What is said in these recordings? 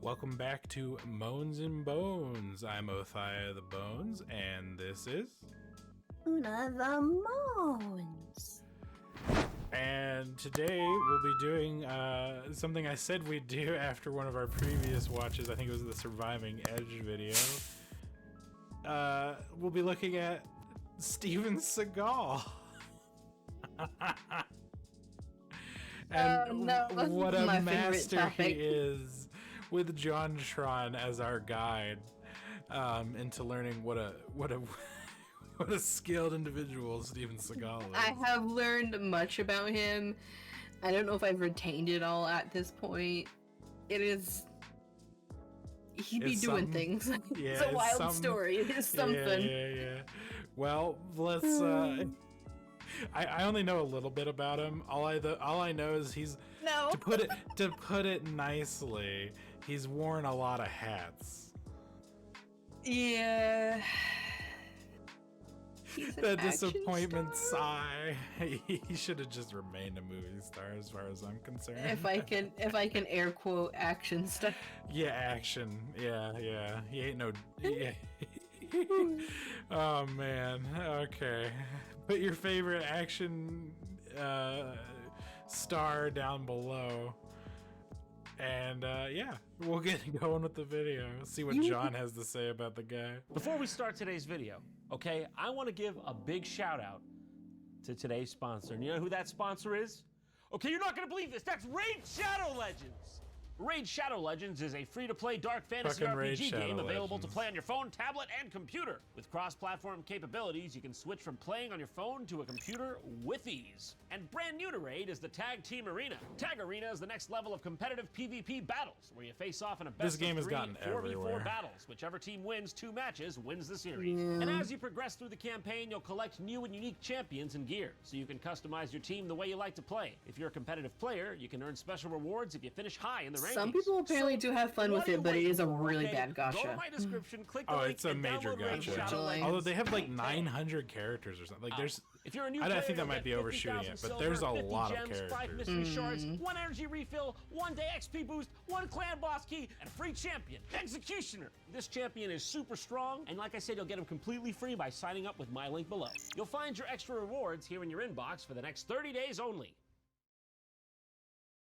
Welcome back to Moans and Bones. I'm Othia the Bones, and this is Una the Moans. And today we'll be doing something I said we'd do after one of our previous watches. I think it was the Surviving Edge video. We'll be looking at Steven Seagal. And what a master he is, with JonTron as our guide into learning what a skilled individual Steven Seagal is. I have learned much about him. I don't know if I've retained it all at this point. It is... He'd be doing things. Yeah, it's a wild story. It is something. Yeah. Well, let's... I only know a little bit about him. All I know is he's... No. To put it nicely, he's worn a lot of hats. Yeah. The disappointment sigh. He should have just remained a movie star, as far as I'm concerned. If I can air quote action stuff. Yeah, action. Yeah. He ain't no. Yeah. Oh man. Okay. Put your favorite action star down below. And yeah, we'll get going with the video. See what John has to say about the guy. Before we start today's video, okay, I want to give a big shout out to today's sponsor. And you know who that sponsor is? Okay, you're not going to believe this. That's Raid Shadow Legends. Raid Shadow Legends is a free-to-play dark fantasy RPG game available to play on your phone, tablet, and computer. With cross-platform capabilities, you can switch from playing on your phone to a computer with ease. And brand new to Raid is the Tag Team Arena. Tag Arena is the next level of competitive PvP battles, where you face off in a best This game of has three, gotten 4v4 everywhere. battles. Whichever team wins 2 matches wins the series. And as you progress through the campaign, you'll collect new and unique champions and gear, so you can customize your team the way you like to play. If you're a competitive player, you can earn special rewards if you finish high in the rankings. Some people apparently do have fun with it, but it is a really bad Go to gacha. my description, click the Oh, link, it's a and major download Raid gacha. Shadow Legends. Although they have like 900 characters or something. Like there's... If you're a new I player, think that you'll might get be overshooting 50,000 it, but silver, there's a 50 lot of gems, 5 characters. mystery shards, 1 energy refill, 1 day XP boost, 1 clan boss key, and a free champion, Executioner. This champion is super strong, and like I said, you'll get him completely free by signing up with my link below. You'll find your extra rewards here in your inbox for the next 30 days only.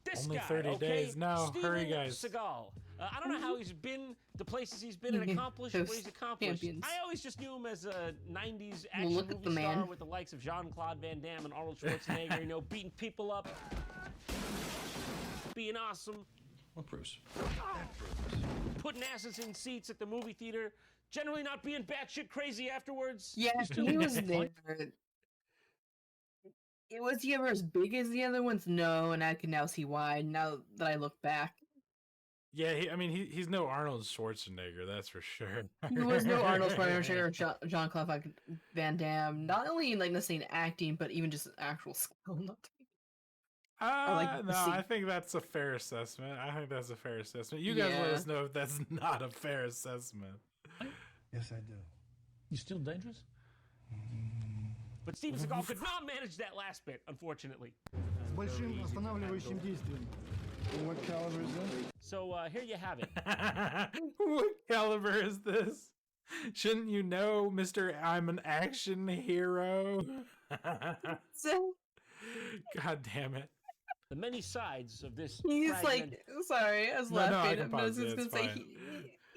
This Only guy, 30 okay? days. No, Steven hurry, guys. Seagal. I don't know how he's been, the places he's been and accomplished what he's accomplished. Champions. I always just knew him as a 90s Well, action look at movie the star man. with the likes of Jean-Claude Van Damme and Arnold Schwarzenegger, you know, beating people up, being awesome, What proofs? putting asses in seats at the movie theater, generally not being batshit crazy afterwards. Yeah, he was there. Was he ever as big as the other ones? No, and I can now see why, now that I look back. Yeah, he's no Arnold Schwarzenegger, that's for sure. He was no Arnold Schwarzenegger or Jean-Claude Van Damme, not only in like the same acting, but even just actual skill. No, I think that's a fair assessment. You guys let us know if that's not a fair assessment. Yes, I do. You still dangerous? But Steven Seagal could not manage that last bit, unfortunately. С большим останавливающим действием. What caliber is this? So here you have it. What caliber is this? Shouldn't you know, Mr. I'm an action hero? God damn it. The many sides of this. He's fragment- like, sorry, I was No, I laughing. can but I was pause it, just gonna it's say, fine.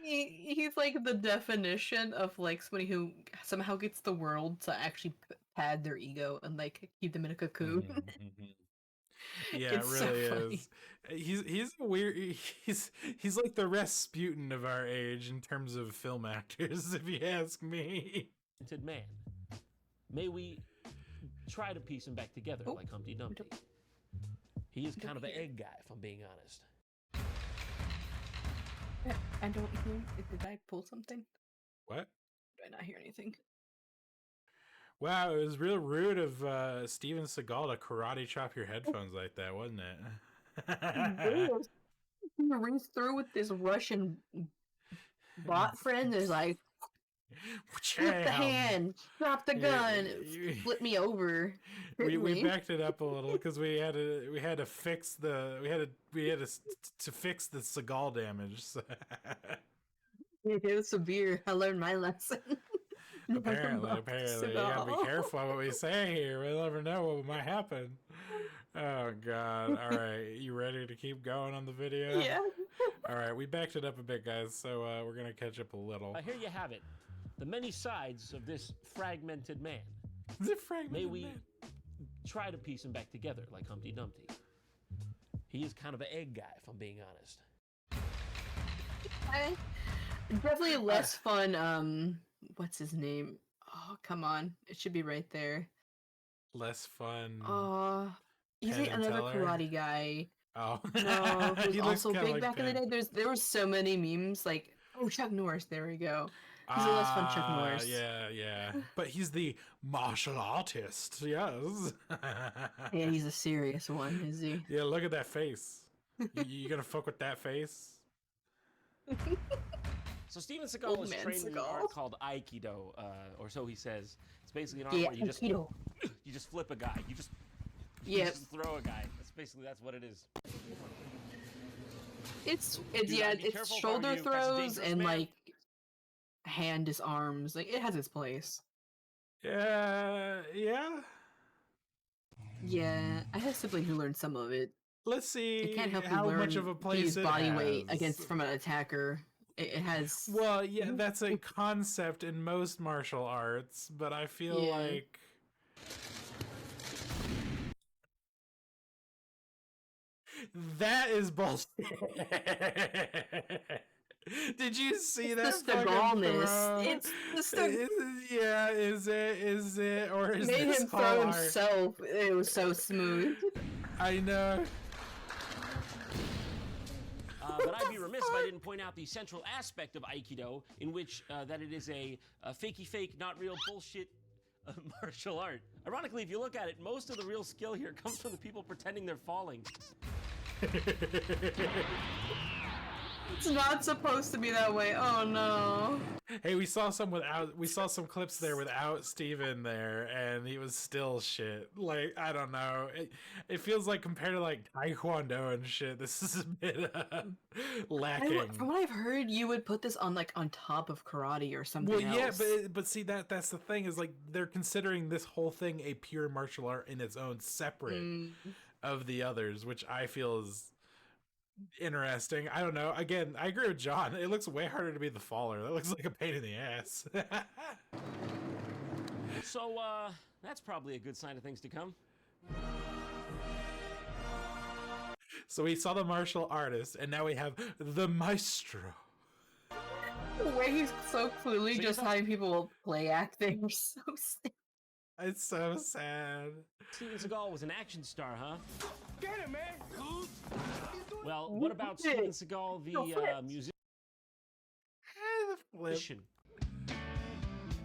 he's like the definition of like somebody who somehow gets the world to actually pad their ego and like keep them in a cocoon. Yeah, It's it so really funny. is. He's a weird. He's like the Rasputin of our age in terms of film actors, if you ask me. Man. May we try to piece him back together Oh, like Humpty Dumpty. He is kind of an egg guy, if I'm being honest. I don't hear. Did I pull something? What? Did I not hear anything? Wow, it was real rude of Steven Seagal to karate chop your headphones like that, wasn't it? He reached through with this Russian bot friend. Is like, Flip the hand, drop the gun, flip me over. We backed it up a little because we had to fix the to fix the Seagal damage. So. It was severe. I learned my lesson. apparently, you gotta be careful what we say here. We'll never know what might happen. Oh God! All right, you ready to keep going on the video? Yeah. All right, we backed it up a bit, guys. So we're gonna catch up a little. Here you have it, the many sides of this fragmented man. The fragmented May we man. try to piece him back together like Humpty Dumpty. He is kind of an egg guy, if I'm being honest. Definitely less fun. What's his name? Oh, come on! It should be right there. Less fun. He's Penn like and another Teller? karate guy. Oh, No, He who's looks also kinda big like back in the Penn. day. There were so many memes like, oh, Chuck Norris. There we go. He's a less fun Chuck Norris. Yeah. But he's the martial artist. Yes. Yeah, he's a serious one, is he? Yeah, look at that face. You gonna fuck with that face? So Steven Seagal Old is man trained in an Seagal. art called Aikido, or so he says. It's basically an art Yeah, where Aikido. you just flip a guy. You just Yep. throw a guy. That's what it is. It's Dude, yeah, I'd be it's careful if I shoulder were you. That's a throws dangerous and man. like hand disarms. Like it has its place. Yeah. Yeah, I have a sibling who learned some of it. Let's see It can't help you how learn much of a to place use it body weight has. against from an attacker. It has. Well, yeah, that's a concept in most martial arts, but I feel Yeah. like that is bullshit. Did you see that? It's the fucking Seagalness. throw? It's just the Yeah, is it, or is made this him all throw art? himself. It was so smooth. I know. But I'd be remiss if I didn't point out the central aspect of Aikido, in which that it is a fakey fake, not real bullshit martial art. Ironically, if you look at it, most of the real skill here comes from the people pretending they're falling. It's not supposed to be that way. Oh no. Hey, we saw some clips there without Steven there, and he was still shit. Like, I don't know. It feels like compared to like Taekwondo and shit, this is a bit lacking. From what I've heard, you would put this on like on top of karate or something Well, yeah, else. but see that's the thing is like they're considering this whole thing a pure martial art in its own, separate of the others, which I feel is interesting. I don't know. Again, I agree with John. It looks way harder to be the faller. That looks like a pain in the ass. So, that's probably a good sign of things to come. So we saw the martial artist, and now we have the maestro. The way he's so clearly So just you're having people play acting are so sad. It's so sad. Steven Seagal was an action star, huh? Get him, man! Well, what about Steven Seagal, the musician? The flip.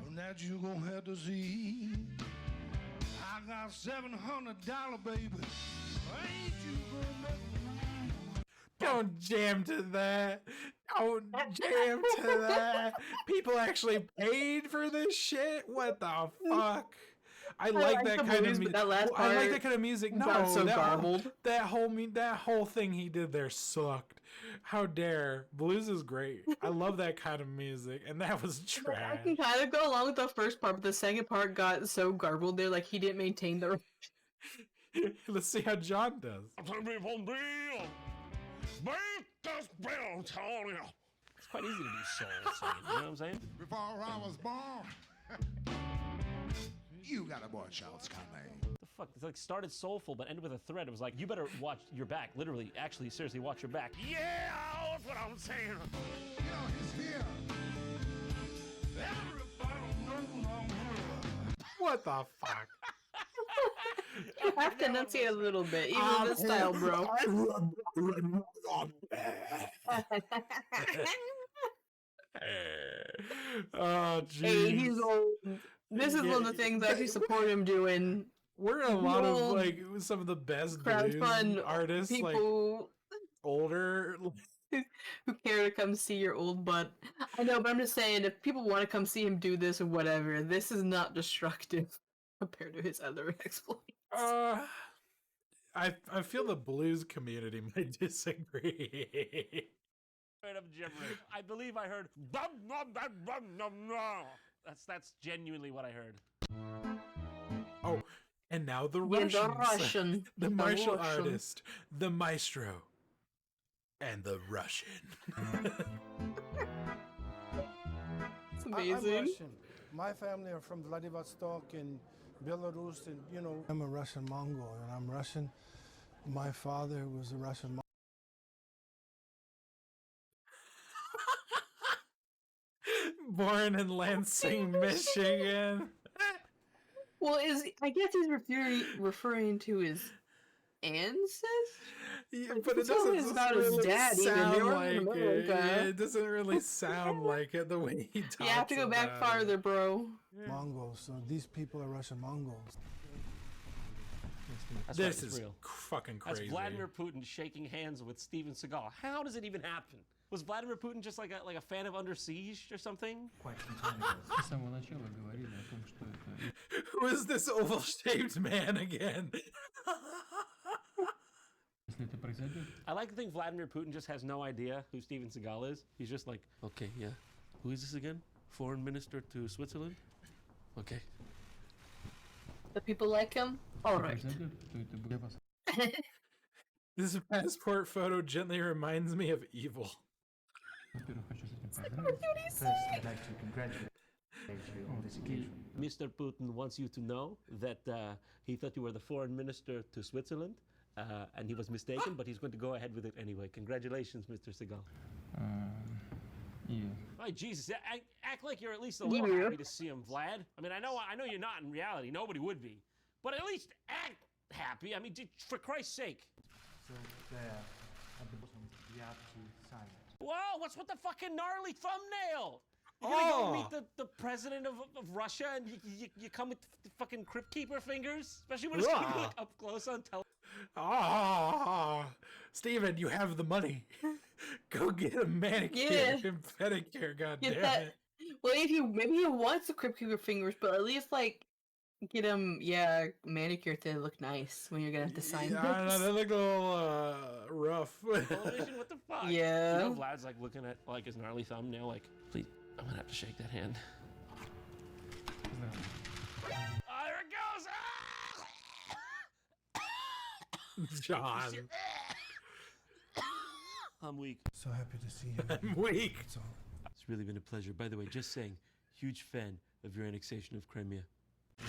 Well, that you gonna have to see. I got $700, baby. Ain't you gonna make Don't jam to that. Don't jam to that. People actually paid for this shit? What the fuck? I like that the kind of blues, music. but that last I like part that kind of music. No, got so that, garbled. that whole thing he did there sucked. How dare. Blues is great. I love that kind of music, and that was I trash. can kind of go along with the first part, but the second part got so garbled there, like he didn't maintain the. Let's see how John does. It's quite easy to do soul singing, you know what I'm saying? before I was born? You got a boy child's coming. The fuck? It's like started soulful but ended with a threat. It was like, you better watch your back. Literally, actually, seriously, watch your back. Yeah, that's what I'm saying. You know, he's here. Everybody knows I'm here. What the fuck? You have to enunciate a little bit, even in this style, bro. Oh, Hey, jeez. he's old. This is one of the things I actually support him doing. We're in a lot of Old like some of the best crowdfund blues artists, like people. older. who care to come see your old butt. I know, but I'm just saying, if people want to come see him do this or whatever, this is not destructive compared to his other exploits. I feel the blues community might disagree. Of gibberish. I believe I heard. That's genuinely what I heard. Oh, and now the Yeah, Russians, the Russian, the martial Russian. artist, the maestro, and the Russian. It's I'm amazing. Russian. My family are from Vladivostok and Belarus, and you know, I'm a Russian Mongol, and I'm Russian. My father was a Russian Mongol. Born in Lansing, Michigan. Well, I guess he's referring to his ancestors? Yeah, Like, but it it's always doesn't about his really dad, even. They sound were in like it. America. Yeah, it doesn't really sound like it the way he talks. You have to go back about farther, it. bro. Mongols, so these people are Russian Mongols. That's This right, it's is real. fucking That's crazy. Vladimir Putin shaking hands with Steven Seagal. How does it even happen? Was Vladimir Putin just like a fan of Under Siege or something? С самого начала говорили о том, что это... Who is this oval-shaped man again? Если это произойдет, I like to think Vladimir Putin just has no idea who Steven Seagal is. He's just like, okay, yeah. Who is this again? Foreign minister to Switzerland? Okay. The people like him? Alright. произойдет, то это будет для вас. This passport photo gently reminds me of evil. Во-первых, хочу с этим поздравить. First, I'd like to congratulate you on this occasion. Mr. Putin wants you to know that he thought you were the foreign minister to Switzerland, and he was mistaken, but he's going to go ahead with it anyway. Congratulations, Mr. Seagal. И Oh, Jesus, act like you're at least a little Yeah. happy to see him, Vlad. I mean, I know you're not in reality. Nobody would be. But at least act happy. I mean, for Christ's sake. So there, at the bottom, you have to sign it. Whoa, what's with the fucking gnarly thumbnail? You're gonna go Oh. meet the president of Russia and you come with the fucking Crypt Keeper fingers? Especially when it's gonna be like up close on television. Ah, Steven, you have the money. Go get a manicure Yeah. and pedicure, Get goddammit. that. Well, maybe he wants the Crypt Keeper fingers, but at least like get him, manicure to look nice when you're gonna have to sign I don't know, this. they look a little rough. Television, what the fuck? Yeah. You know, Vlad's like looking at like his gnarly thumbnail, like, please, I'm gonna have to shake that hand. поздравляю. Oh, there it goes! Ah! John, I'm weak. So happy to see you. I'm weak. That's all. It's really been a pleasure. By the way, just saying, huge fan of your annexation of Crimea.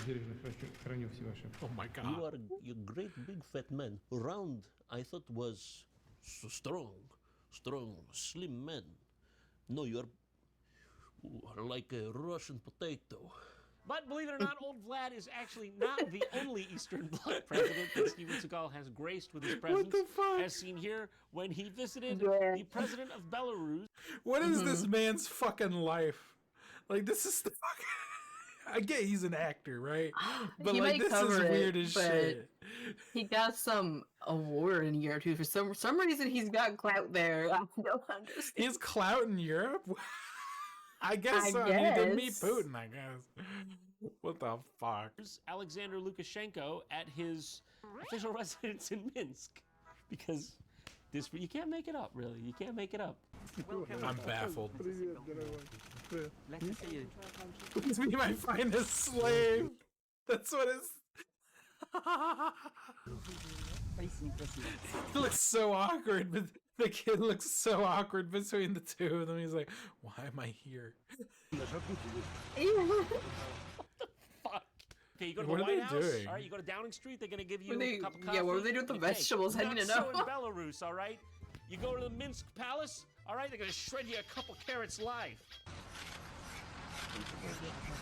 Бережно храню все ваши. Oh my god. You are a great big fat man. Round, I thought was so strong, slim man. No, you are like a Russian potato. But believe it or not, old Vlad is actually not the only Eastern Bloc president that Steven Seagal has graced with his presence. the fuck? As seen here when he visited Yeah. the president of Belarus. What is this man's fucking life? Like, this is the fucking... I get he's an actor, right? But He like, might this cover is it, weird as but- shit. He got some award in Europe too. For some reason, he's got clout there. I don't understand. He's clout in Europe? I guess I so. I mean, he did meet guess. Putin, I guess. What the fuck? Alexander Lukashenko at his official residence in Minsk. Because you can't make it up, really. You can't make it up. I'm baffled. Let me see you. Please be my finest slave. That's what it's. It looks so awkward, but the kid looks so awkward between the two of them. He's like, "Why am I here?" Fuck. Okay, you go to What the are White they House. doing? All right, you go to Downing Street. They're gonna give you What a they- cup of yeah, coffee. what were they doing with the Okay, vegetables? I not need to so know. in Belarus, all right. You go to the Minsk Palace. All right, they're gonna shred you a couple carrots live.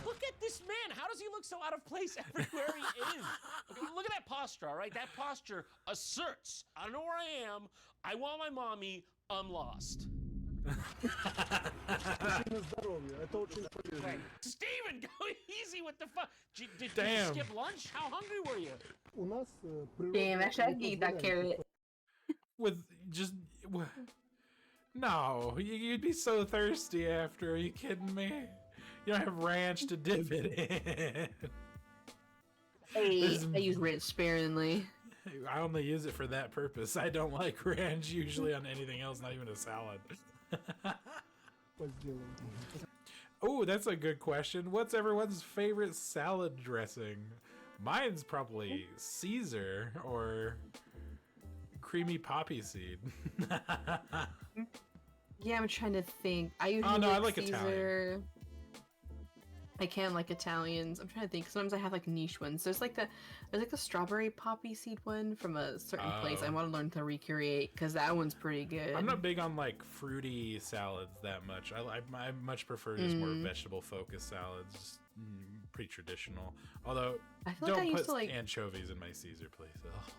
Look at this man. How does he look so out of place everywhere he is? Okay, look at that posture, all right? That posture asserts, I know where I am. I want my mommy. I'm lost. Steven, go easy with the fuck. Did you Damn. skip lunch? How hungry were you? Damn, actually, I can eat that carrot. With just No, you'd be so thirsty after. Are you kidding me? You don't have ranch to dip it in. I use ranch sparingly. I only use it for that purpose. I don't like ranch usually on anything else, not even a salad. Oh, that's a good question. What's everyone's favorite salad dressing? Mine's probably Caesar or creamy poppy seed. Yeah, I'm trying to think. I usually I like Caesar. Italian. I can like Italians. I'm trying to think. Sometimes I have like niche ones. There's like the strawberry poppy seed one from a certain place. I want to learn to recreate because that one's pretty good. I'm not big on like fruity salads that much. I much prefer just more vegetable focused salads. Just, pretty traditional. Although I feel like I don't used put to like anchovies in my Caesar, please. Ugh.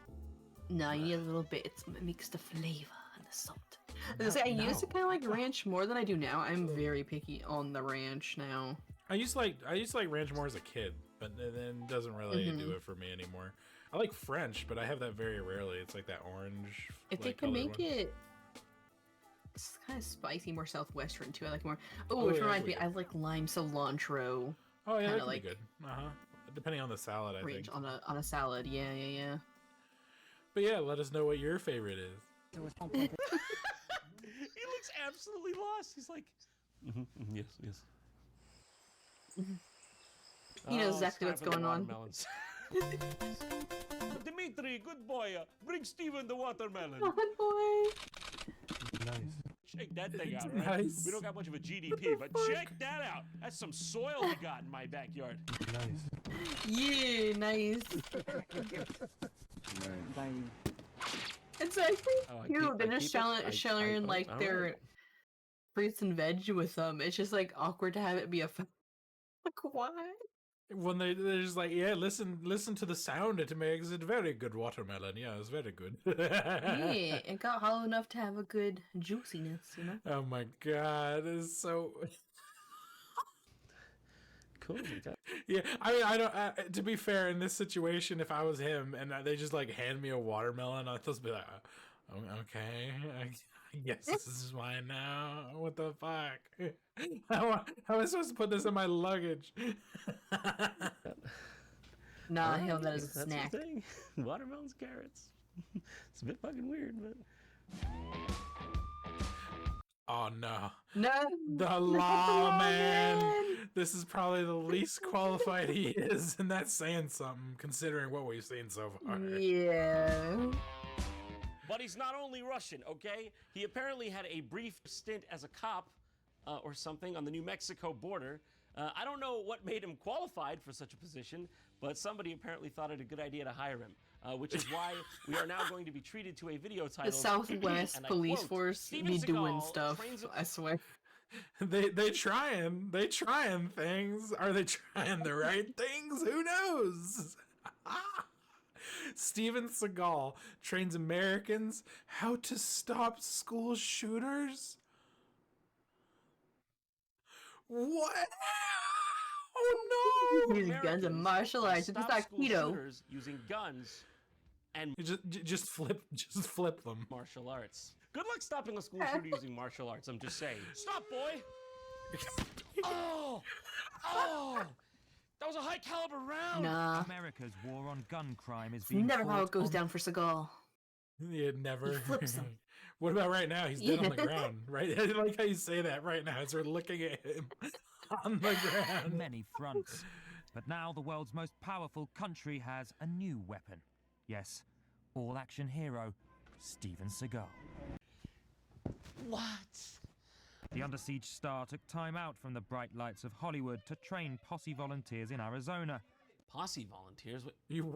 No, you need a little bit. It makes the flavor and the salt. I used to kind of like ranch more than I do now. I'm very picky on the ranch now. I used to like ranch more as a kid, but then it doesn't really do it for me anymore. I like French, but I have that very rarely. It's like that orange. If they can make it it's kind of spicy, more southwestern too. I like more. Oh, which reminds me, I like lime cilantro. Oh yeah, that's like good. Depending on the salad, I think. On a salad, yeah. But yeah, let us know what your favorite is. He looks absolutely lost. He's like, yes. He knows exactly what's going on. Dimitri, good boy. Bring Steven the watermelon. Good boy. Nice. Check that thing out, right? Nice. We don't got much of a GDP, but check that out. That's some soil we got in my backyard. Nice. Yeah, nice. It's actually cute. They're just sharing like their fruits and veg with them. It's just like awkward to have it be a like why? When they're just like, yeah, listen to the sound it makes. It's very good watermelon. Yeah, it's very good. Yeah, it got hollow enough to have a good juiciness, you know. Oh my god, it's so. Cool. Yeah, I mean, I don't. To be fair, in this situation, if I was him and they just like hand me a watermelon, I'd just be like, okay, I guess this is mine now. What the fuck? How am I supposed to put this in my luggage? Nah, I held that as a That's snack. the thing. Watermelons, carrots. It's a bit fucking weird, but. Oh no. No. The lawman. This is probably the least qualified he is, and that's saying something considering what we've seen so far. Yeah. But he's not only Russian, okay? He apparently had a brief stint as a cop or something on the New Mexico border. I don't know what made him qualified for such a position, but somebody apparently thought it a good idea to hire him, which is why we are now going to be treated to a video titled... The Southwest Police Force be doing stuff, I swear. They trying things. Are they trying the right things? Who knows? Steven Seagal trains Americans how to stop school shooters. What? Oh no! Using guns and martial arts. It's like keto. Using guns and just flip them. martial arts. Good luck stopping a school shooter using martial arts. I'm just saying. Stop, boy! Oh! That was a high caliber round. Nah. America's war on gun crime is It's being never how fought it goes on... down for Seagal. Yeah, never. He flips them. What about right now? He's dead on the ground, right? I like how you say that right now as we're looking at him on the ground. Many fronts. But now the world's most powerful country has a new weapon. Yes, all-action hero, Steven Seagal. What? The Under Siege star took time out from the bright lights of Hollywood to train posse volunteers in Arizona. Posse volunteers? What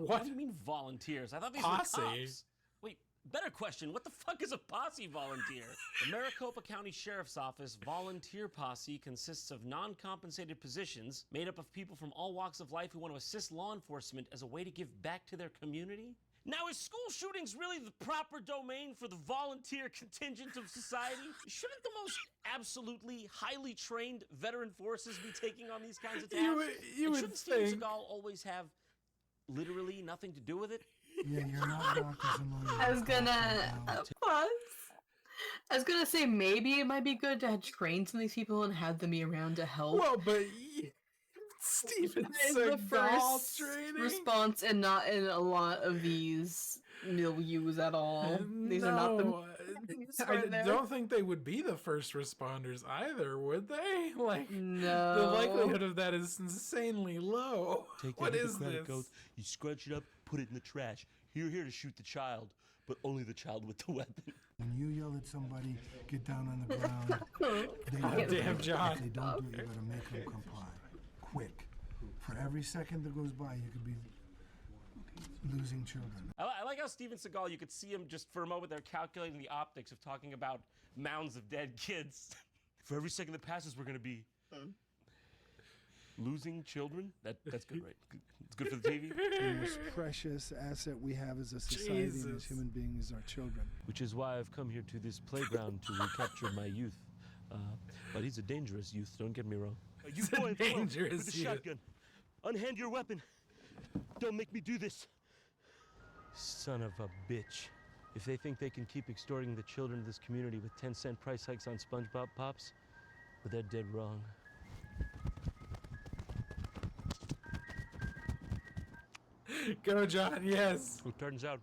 What? do you mean volunteers? I thought these Posse? were cops. Wait, better question. What the fuck is a posse volunteer? The Maricopa County Sheriff's Office volunteer posse consists of non-compensated positions made up of people from all walks of life who want to assist law enforcement as a way to give back to their community. Now, is school shootings really the proper domain for the volunteer contingent of society? Shouldn't the most absolutely highly trained veteran forces be taking on these kinds of tasks? You would shouldn't Steven think. Seagal always have literally nothing to do with it? Yeah, you're not doctors and lawyers. I was gonna pause. I was gonna say maybe it might be good to train some of these people and have them be around to help. Well, but Steven That is the Seagal first training response, and not in a lot of these milieus at all. These are not the. I don't think they would be the first responders either, would they? Like, No. the likelihood of that is insanely low. What is this? You scrunch it up, put it in the trash. You're here to shoot the child, but only the child with the weapon. When you yell at somebody, get down on the ground. Damn, John. If they don't do it, you gotta make them comply. Quick. For every second that goes by, you could be losing children. I like how Steven Seagal, you could see him just for a moment there calculating the optics of talking about mounds of dead kids. For every second that passes, we're gonna be losing children. That's good, right? It's good for the TV. The most precious asset we have as a society and as human beings is our children. Which is why I've come here to this playground to recapture my youth. But he's a dangerous youth, don't get me wrong. You boy dangerous with a youth. shotgun. Unhand your weapon. Don't make me do this. Son of a bitch. If they think they can keep extorting the children of this community with 10-cent price hikes on SpongeBob Pops, but they're dead wrong. Go, John, yes. It turns out,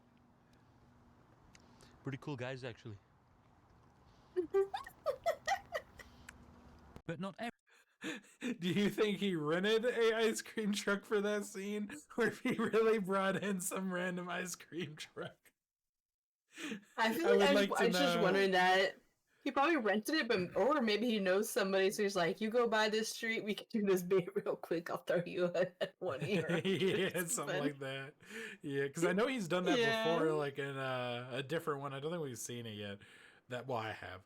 pretty cool guys, actually. But not every. Do you think he rented a ice cream truck for that scene, or if he really brought in some random ice cream truck? I feel would like I like to was just know. wondering that. He probably rented it, but or maybe he knows somebody, so he's like, "You go by this street, we can do this bait real quick. I'll throw you one here." Yeah, something like that. Yeah, because I know he's done that Yeah. before, like in a different one. I don't think we've seen it yet. Well, I have.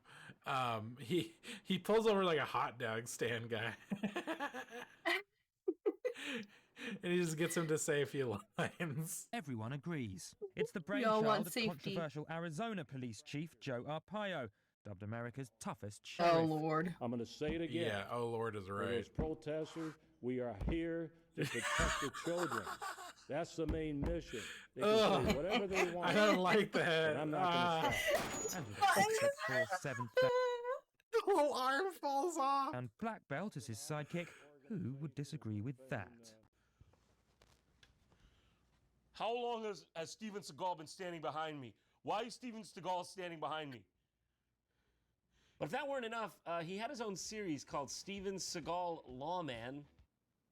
He pulls over like a hot dog stand guy, and he just gets him to say a few lines. Everyone agrees. It's the We all brainchild want of safety. controversial Arizona Police Chief Joe Arpaio, dubbed America's toughest Oh sheriff. Lord. I'm going to say it again. Yeah, oh Lord is For right. those protesters, we are here to protect the children. That's the main mission. They can say whatever they want. I don't like that. And I'm not going to stop. And with a 6'4", 7'4", The whole arm falls off. and black belt as his sidekick, who would disagree with that? How long has Steven Seagal been standing behind me? Why is Steven Seagal standing behind me? But if that weren't enough, he had his own series called Steven Seagal Lawman.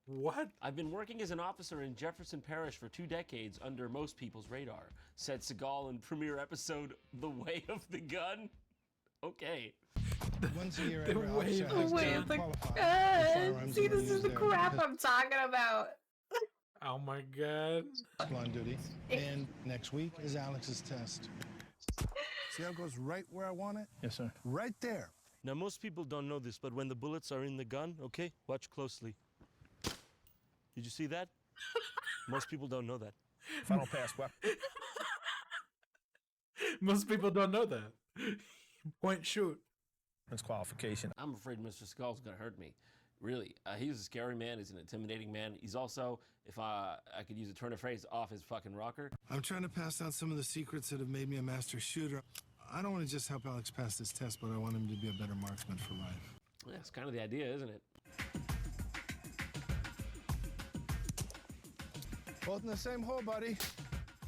What? I've been working as an officer in Jefferson Parish for 2 decades under most people's radar, said Seagal in premiere episode The Way of the Gun. Okay. Once a year, The every way officer of has the to gun. qualify for firearms See, and this is use the their crap I'm talking about. Oh my God. pistol on duty. And next week is Alex's test. See how it goes right where I want it? Yes, sir. Right there. Now, most people don't know this, but when the bullets are in the gun, okay, watch closely. Did you see that? Most people don't know that. Final pass weapon. Most people don't know that. Point shoot. That's qualification. I'm afraid Mr. Seagal's gonna hurt me. Really, he's a scary man. He's an intimidating man. He's also, if I could use a turn of phrase, off his fucking rocker. I'm trying to pass down some of the secrets that have made me a master shooter. I don't want to just help Alex pass this test, but I want him to be a better marksman for life. Yeah, it's kind of the idea, isn't it? Both in the same hole, buddy.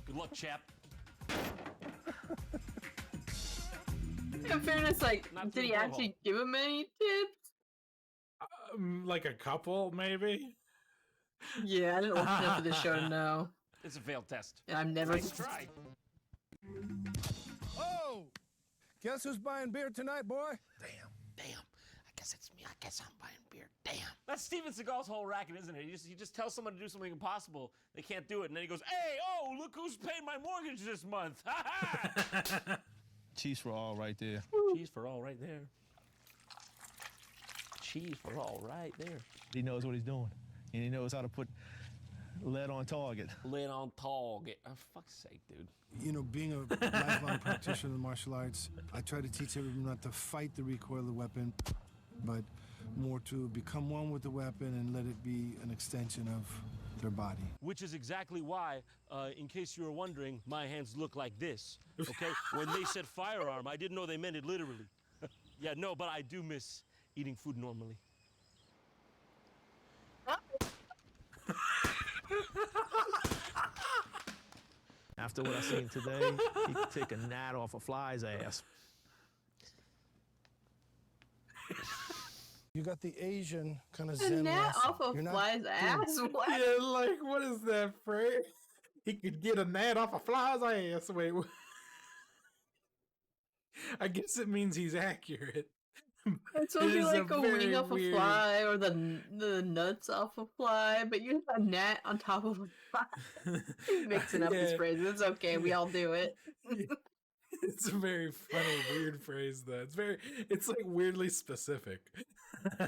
Good luck, chap. In fairness, like, Not did through he the porthole. actually give him any tips? Like a couple, maybe. Yeah, I didn't watch enough of this show to know. It's a failed test. And I've never. Nice try. Oh! Guess who's buying beer tonight, boy? Damn. I guess it's me. I guess I'm buying beer. Damn. That's Steven Seagal's whole racket, isn't it? He just tells someone to do something impossible. They can't do it. And then he goes, hey, oh, look who's paying my mortgage this month. Ha ha! Cheese for all right there. Cheese for all right there. Cheese for all right there. He knows what he's doing. And he knows how to put lead on target. Lead on target. Oh, fuck's sake, dude. You know, being a lifelong practitioner of martial arts, I try to teach everyone not to fight the recoil of the weapon, but more to become one with the weapon and let it be an extension of their body. Which is exactly why, in case you were wondering, my hands look like this, okay? When they said firearm, I didn't know they meant it literally. Yeah, no, but I do miss eating food normally. After what I seen today, he could take a gnat off a fly's ass. You got the Asian kind of A Zen gnat lesson. off a You're not fly's ass? What? Yeah, like, what is that phrase? He could get a gnat off a fly's ass. Wait, I guess it means he's accurate. It's supposed to be like a wing off weird... a fly or the nuts off a fly, but you have a gnat on top of a fly. You're mixing up these phrases. It's okay. We all do it. It's a very funny, weird phrase, though. It's like weirdly specific.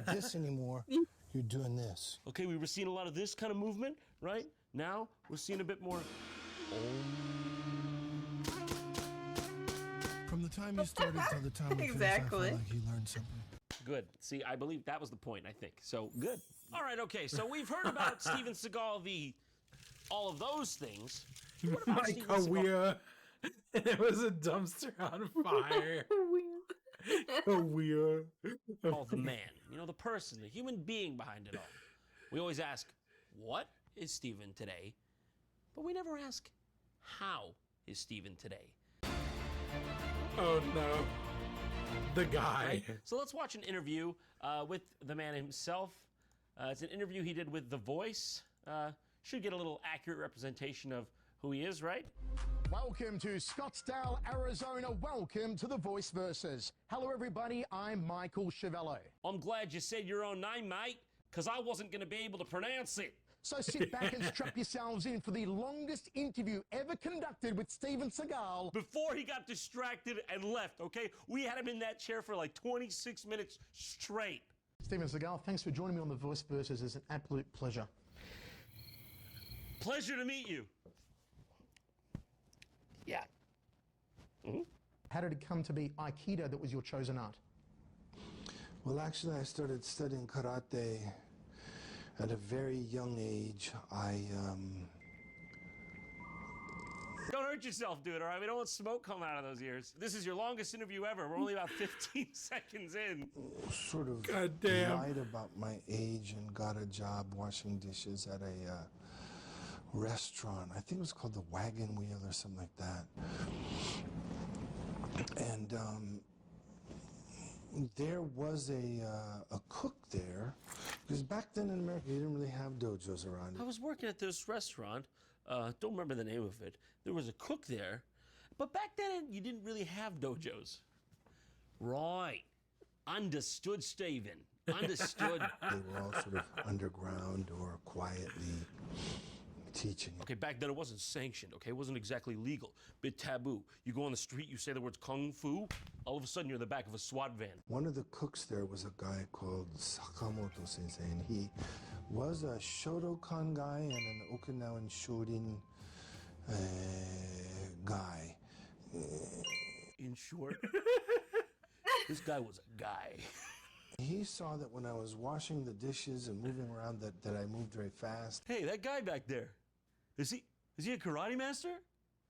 this anymore. You're doing this. Okay, we were seeing a lot of this kind of movement, right? Now we're seeing a bit more. From the time you started till the time we finished, I felt like you learned something. Good. See, I believe that was the point, I think. So, good. All right, okay, so we've heard about Steven Seagal, all of those things. What about My Steven Seagal? career. It was a dumpster on fire. Career. Oh, the man. You know, the person, the human being behind it all. We always ask, what is Steven today? But we never ask, how is Steven today? Oh, no. The guy. Right? So let's watch an interview with the man himself. It's an interview he did with The Voice. Should get a little accurate representation of who he is, right? Welcome to Scottsdale, Arizona. Welcome to The Voice Versus. Hello, everybody. I'm Michael Chiavello. I'm glad you said your own name, mate, because I wasn't going to be able to pronounce it. So sit back and strap yourselves in for the longest interview ever conducted with Steven Seagal. Before he got distracted and left, okay? We had him in that chair for like 26 minutes straight. Steven Seagal, thanks for joining me on The Voice Versus. It's an absolute pleasure. Pleasure to meet you. Yeah. Mm-hmm. How did it come to be Aikido that was your chosen art? Well, actually, I started studying karate at a very young age. Don't hurt yourself, dude, all right? We don't want smoke coming out of those ears. This is your longest interview ever. We're only about 15 seconds in. Sort of lied about my age and got a job washing dishes at a restaurant. I think it was called the Wagon Wheel or something like that. And there was a cook there, because back then in America you didn't really have dojos around. I was working at this restaurant. Don't remember the name of it. There was a cook there, but back then you didn't really have dojos. Right. Understood, Steven. Understood. They were all sort of underground or quietly teaching. Okay, back then it wasn't sanctioned, okay? It wasn't exactly legal. Bit taboo. You go on the street, you say the words kung fu, all of a sudden you're in the back of a SWAT van. One of the cooks there was a guy called Sakamoto Sensei, and he was a Shotokan guy and an Okinawan Shorin guy. In short, this guy was a guy. He saw that when I was washing the dishes and moving around that I moved very fast. Hey, that guy back there, is he a karate master?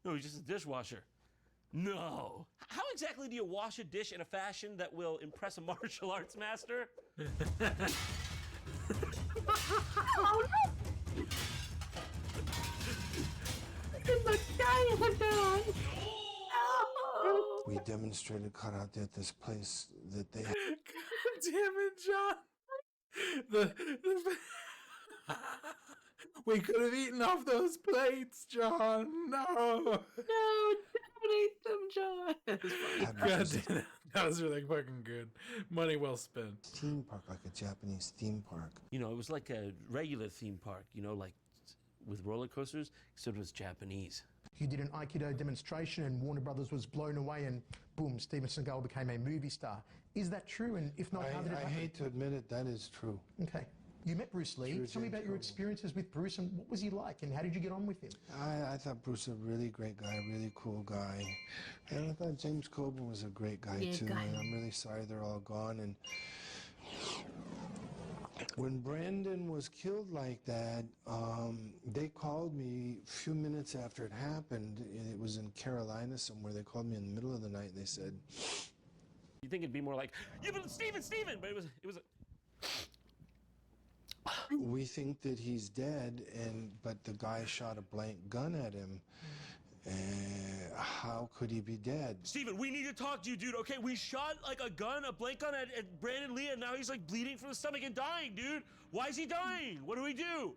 No, he's just a dishwasher. No. How exactly do you wash a dish in a fashion that will impress a martial arts master? Oh no! The guy in the dog. We demonstrated karate at this place that they had. God damn it, John. We could have eaten off those plates, John. No. No, don't eat them, John. God damn it. That was really fucking good. Money well spent. Theme park, like a Japanese theme park. You know, it was like a regular theme park, you know, like with roller coasters, except it was Japanese. You did an Aikido demonstration and Warner Brothers was blown away and boom, Steven Seagal became a movie star. Is that true? And if not, how did it happen? I hate to admit it, that is true. Okay. You met Bruce Lee. Tell me about your experiences with Bruce and what was he like and how did you get on with him? I thought Bruce was a really great guy, really cool guy. And I thought James Coburn was a great guy too. And I'm really sorry they're all gone. When Brandon was killed like that, they called me a few minutes after it happened. It was in Carolina somewhere. They called me in the middle of the night and they said, You think it'd be more like, yeah, but Steven, but it was we think that he's dead, but the guy shot a blank gun at him. How could he be dead? Steven, we need to talk to you, dude. Okay, we shot like a blank gun at Brandon Lee, and now he's like bleeding from the stomach and dying, dude. Why is he dying? What do we do?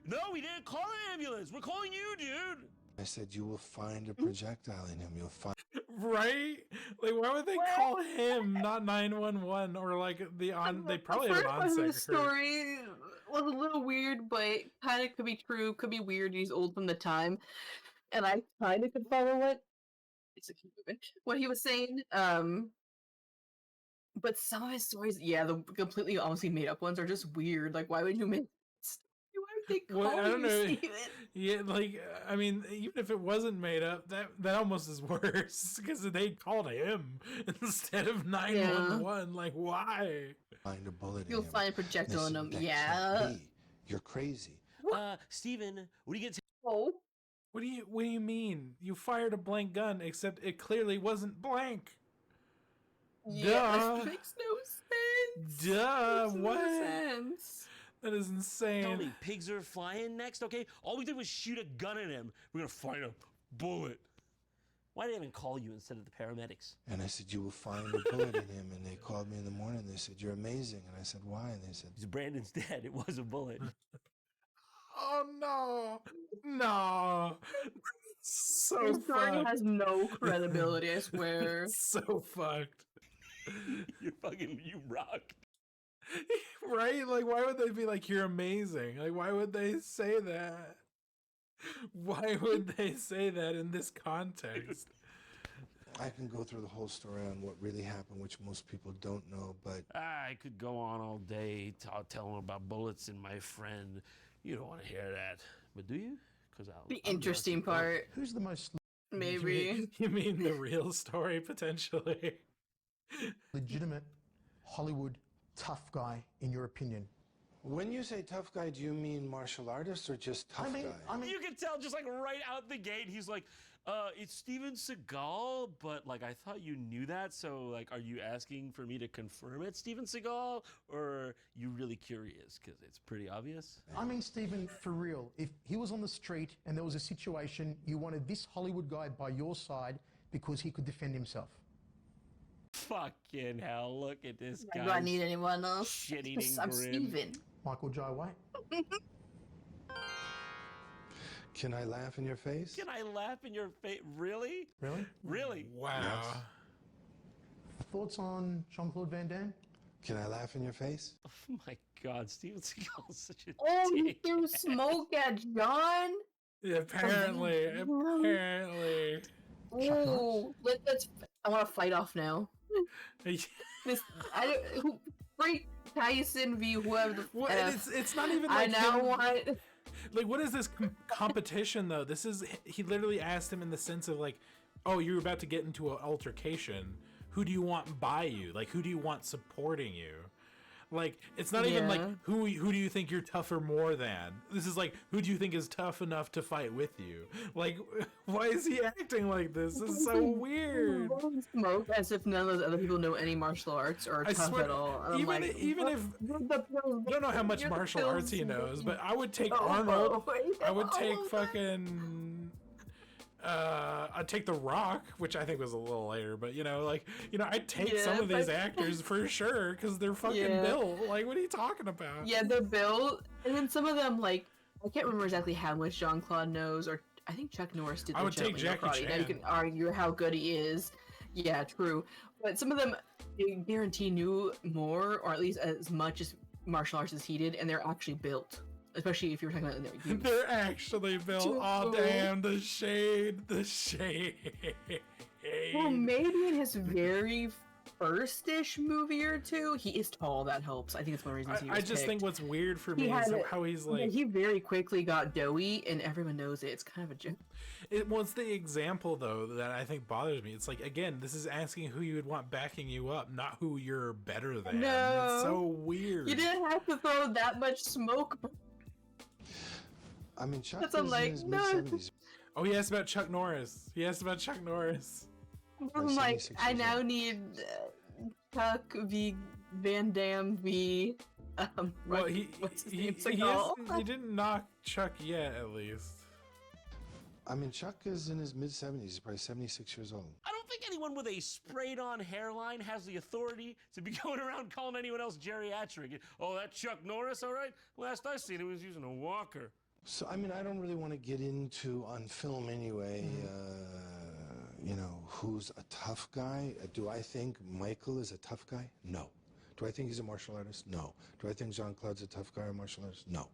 No, we didn't call an ambulance. We're calling you, dude. I said, you will find a projectile in him. You'll find. Right? Like, why would they call him, not 911, or like they probably have an on-site. The story was a little weird, but kind of could be true, could be weird. He's old from the time, and I kind of could follow what he was saying. But some of his stories, yeah, the completely honestly made up ones are just weird. Like, why would you make? Why would they call I don't you know. Steven? Yeah, like, I mean, even if it wasn't made up, that almost is worse because they called him instead of 911. Like, why? Find a bullet. You'll find a projectile in him. Yeah. You're crazy. Steven, what are you gonna Oh. What do you mean? You fired a blank gun, except it clearly wasn't blank. Yeah, Duh. that makes no sense. Duh. Makes What? No sense. That is insane. Tell me, pigs are flying next, okay? All we did was shoot a gun at him. We're gonna find a bullet. Why did they even call you instead of the paramedics? And I said, you will find a bullet in him. And they called me in the morning. They said, you're amazing. And I said, why? And they said, Brandon's dead. It was a bullet. Oh no, no. So This story fucked. has no credibility, I swear. So fucked. You rock. Right? Like, why would they be like, you're amazing? Like, why would they say that? Why would they say that in this context? I can go through the whole story on what really happened, which most people don't know, but... I could go on all day telling about bullets and my friend. You don't want to hear that. But do you? Because The interesting part. Who's the most Maybe. You mean the real story, potentially? legitimate Hollywood tough guy, in your opinion? When you say tough guy, do you mean martial artist or just tough guy? I mean, you can tell just like right out the gate, he's like, it's Steven Seagal, but like I thought you knew that, so like are you asking for me to confirm it's Steven Seagal, or you really curious because it's pretty obvious? I mean, Steven, for real, if he was on the street and there was a situation, you wanted this Hollywood guy by your side because he could defend himself. Fucking hell, look at this guy. Do I need anyone else? Shit-eating I'm grin. Steven. Michael Jai White. Can I laugh in your face? Can I laugh in your face? Really? Really? Really? Wow. Yes. Thoughts on Jean-Claude Van Damme? Can I laugh in your face? Oh my God, Steven Seagal is such a Oh, you dick. threw smoke at John? Yeah, apparently. Oh, let's. I want to fight off now. This, Frank Tyson v. whoever the What? F. It's not even I like now him. want. Like, what is this competition though? This is, he literally asked him in the sense of like, oh, you're about to get into an altercation. Who do you want by you? Like, who do you want supporting you? Like, it's not even like, who do you think you're tougher more than? This is like, who do you think is tough enough to fight with you? Like, why is he acting like this? This is so weird. Smoke as if none of those other people know any martial arts or are tough at all. And I'm Even like, even if I don't know how much martial arts he knows, but I would take Oh, Arnold. wait, I would oh, take oh, fucking. I'd take The Rock, which I think was a little later, but I'd take some of these actors for sure because they're fucking built. Like, what are you talking about? Yeah, they're built, and then some of them, like, I can't remember exactly how much Jean-Claude knows, or I think Chuck Norris did. I would take Jackie Chan. Now you can argue how good he is. Yeah, true. But some of them, they guarantee knew more, or at least as much as martial arts as he did, and they're actually built. Especially if you're talking about their youth. They're actually built. Oh damn, the shade. Well, maybe in his very first-ish movie or two, he is tall. That helps. I think it's one reason he was I just think picked. what's weird for me is how he's like. He very quickly got doughy, and everyone knows it. It's kind of a joke. It was the example though that I think bothers me. It's like, again, this is asking who you would want backing you up, not who you're better than. No, it's so weird. You didn't have to throw that much smoke. I mean, Chuck That's is in like, his no. mid-70s. Oh, he asked about Chuck Norris. I'm like, I now need Chuck v. Van Damme v. Well, what's his he name? Seagal. he didn't knock Chuck yet, at least. I mean, Chuck is in his mid-70s. He's probably 76 years old. I don't think anyone with a sprayed-on hairline has the authority to be going around calling anyone else geriatric. Oh, that Chuck Norris, all right? Last I seen, he was using a walker. So, I mean, I don't really want to get into, on film anyway, you know, who's a tough guy. Do I think Michael is a tough guy? No. Do I think he's a martial artist? No. Do I think Jean-Claude's a tough guy or martial artist? No.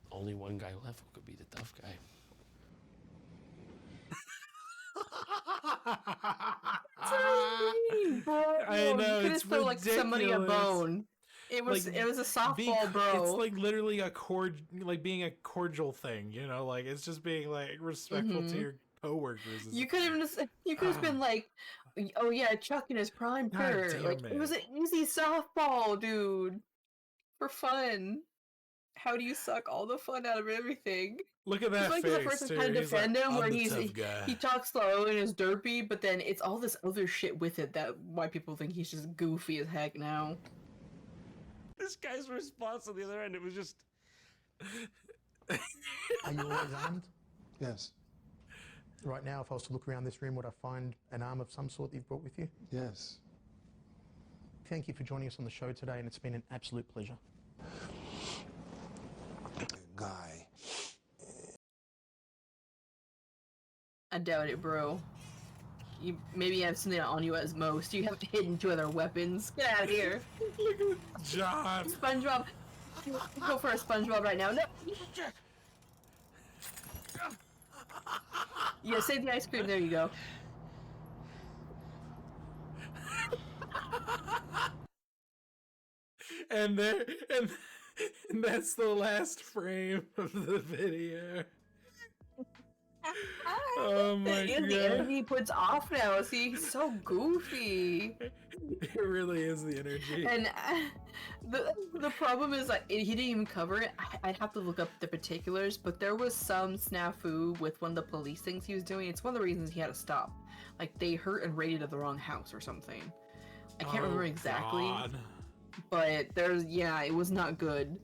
Only one guy left who could be the tough guy. I know, you it's throw, like, somebody a ridiculous. bone. It was Like, a softball, bro. It's like literally being a cordial thing, you know, like it's just being like respectful to your coworkers. You could have been like, oh yeah, Chuck in his prime God career. damn Like it was an easy softball, dude, for fun. How do you suck all the fun out of everything? Look at that It's like face, the person too. kind of He's like, defend him, "I'm where the tough guy." he talks slow and is derpy, but then it's all this other shit with it that why people think he's just goofy as heck now. This guy's response on the other end, it was just... Are you always armed? Yes. Right now, if I was to look around this room, would I find an arm of some sort that you've brought with you? Yes. Thank you for joining us on the show today, and it's been an absolute pleasure. Guy. I doubt it, bro. You maybe have something on you as most. You have hidden 2 other weapons. Get out of here. John. SpongeBob. Go for a SpongeBob right now. No. Yeah, save the ice cream. There you go. and that's the last frame of the video. Oh my god. The energy he puts off now. See, he's so goofy. It really is the energy. And the problem is like he didn't even cover it. I'd have to look up the particulars, but there was some snafu with one of the police things he was doing. It's one of the reasons he had to stop. Like they hurt and raided at the wrong house or something. I can't remember exactly. God. But it was not good.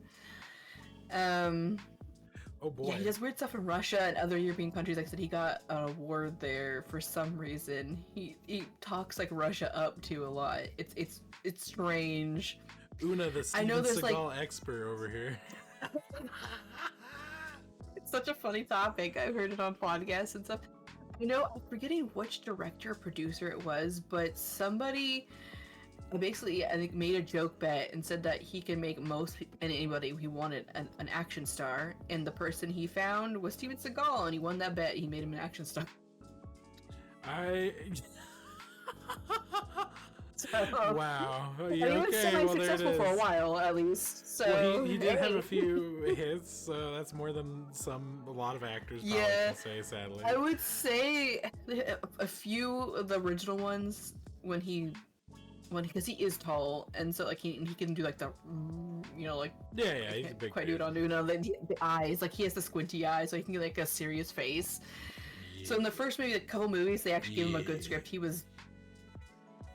Oh boy. Yeah, he does weird stuff in Russia and other European countries. Like I said, he got an award there for some reason. He talks like Russia up to a lot. It's strange. Una, the Steven Seagal expert over here. It's such a funny topic. I've heard it on podcasts and stuff. I'm forgetting which director or producer it was, but somebody basically, I think, made a joke bet and said that he can make anybody he wanted an action star, and the person he found was Steven Seagal, and he won that bet. He made him an action star. Wow. Yeah, He was semi-successful for a while, at least. So well, he did have a few hits, so that's more than a lot of actors probably can say, sadly. I would say a few of the original ones because he is tall, and so like he can do like the he's a big quite do it on Una. The eyes, like he has the squinty eyes, so he can get like a serious face. Yeah. So in the first maybe a couple movies, they actually gave him a good script. He was,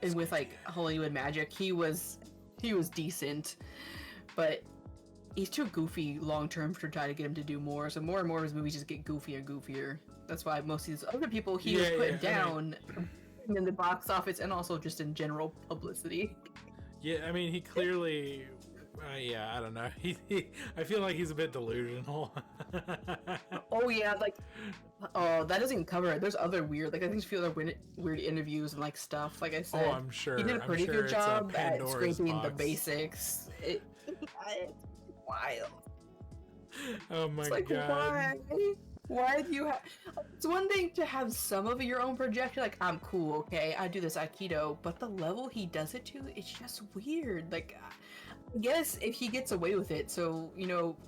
and with like Hollywood magic, he was decent, but he's too goofy long term to try to get him to do more. So more and more of his movies just get goofier and goofier. That's why most of these other people he was put down. In the box office and also just in general publicity. Yeah, I mean, he clearly, I don't know. I feel like he's a bit delusional. Oh yeah, that doesn't even cover it. There's other weird, I think a few other weird interviews and like stuff. Like I said, I'm sure he did a pretty good job at scraping the box. basics. It's wild. Oh my it's like, god. Why? Why do you have? It's one thing to have some of your own projection, like I'm cool, okay, I do this Aikido, but the level he does it to, it's just weird. Like, I guess if he gets away with it, so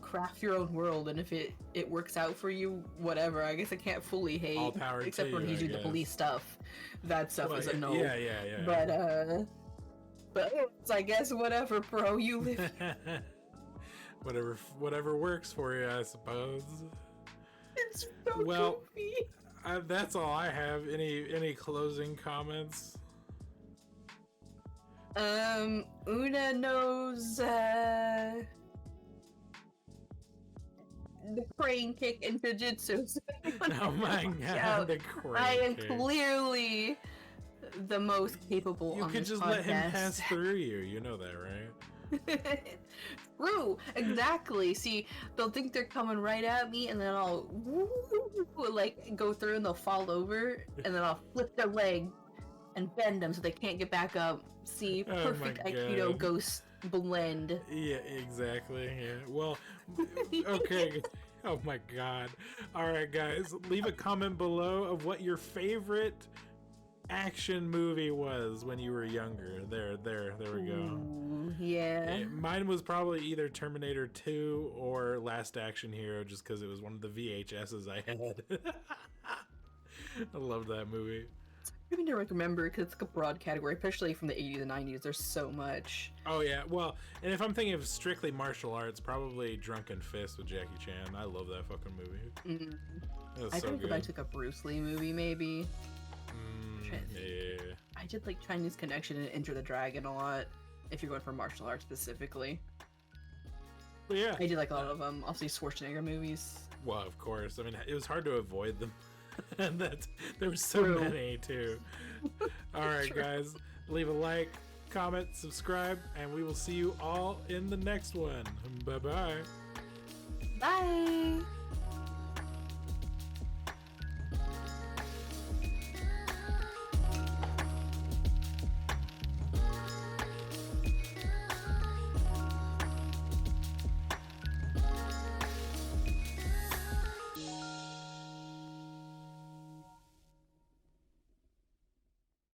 craft your own world, and if it works out for you, whatever. I guess I can't fully hate, All power except to when you, he's I doing the guess. police stuff. That stuff Well, is a no. Yeah. But I guess whatever, bro. You live. whatever works for you, I suppose. It's so Well, goofy. that's all I have. Any closing comments? Una knows the crane kick in Jiu-Jitsu. So Oh my god, the crane I am kick. clearly the most capable You on could this just podcast. let him pass through you. You know that, right? True, exactly. See, they'll think they're coming right at me, and then I'll like go through, and they'll fall over, and then I'll flip their leg and bend them so they can't get back up. See, Oh my perfect Aikido God. ghost blend. Yeah, exactly. Yeah. Well, okay. Oh my god. All right, guys, leave a comment below of what your favorite action movie was when you were younger. There we go. Ooh, yeah. Mine was probably either Terminator 2 or Last Action Hero, just because it was one of the VHSs I had. I love that movie. I even don't remember because it's like a broad category, especially from the 80s and 90s. There's so much. Oh yeah, well, and if I'm thinking of strictly martial arts, probably Drunken Fist with Jackie Chan. I love that fucking movie. That was I so think good. if I took a Bruce Lee movie, maybe. Yeah. I did like Chinese Connection and Enter the Dragon a lot. If you're going for martial arts specifically. But yeah. I did like a lot of obviously Schwarzenegger movies. Well, of course. I mean, it was hard to avoid them. And there were so True. many too. All right, True. guys, leave a like, comment, subscribe, and we will see you all in the next one. Bye-bye. Bye.